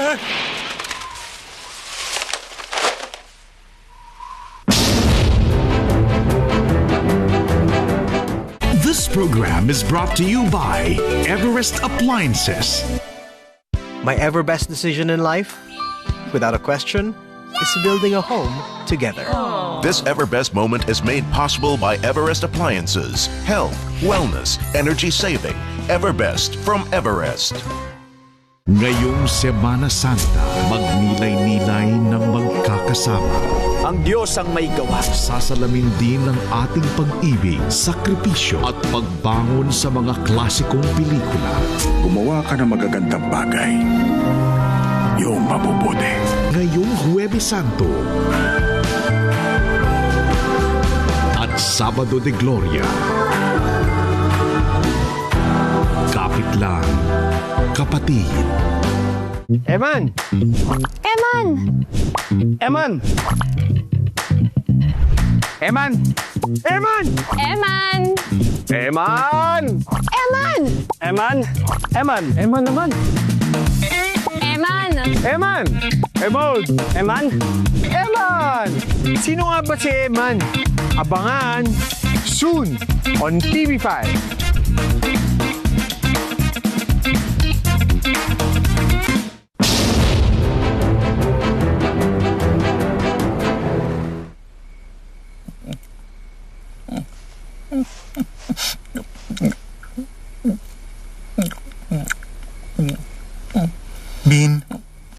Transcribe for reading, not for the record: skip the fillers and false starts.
This program is brought to you by Everest Appliances. My ever best decision in life, without a question, is building a home together. This Everbest moment is made possible by Everest Appliances. Health, wellness, energy saving. Everbest from Everest. Ngayong Semana Santa, magnilay-nilay ng magkakasama. Ang Diyos ang may gawa. Sasalamin din ng ating pag-ibig, sakripisyo at pagbangon sa mga klasikong pelikula. Gumawa ka ng magagandang bagay. Yung mabubuti. Ngayong Huwebes Santo at Sabado de Gloria. Kapit lang, kapatid. Eman! Eman! Eman! Eman! Eman! Eman! Eman! Eman! Eman! Eman! Eman naman! Eman! Eman! Eman! Eman! Eman! Sino nga ba si Eman? Abangan soon on TV5.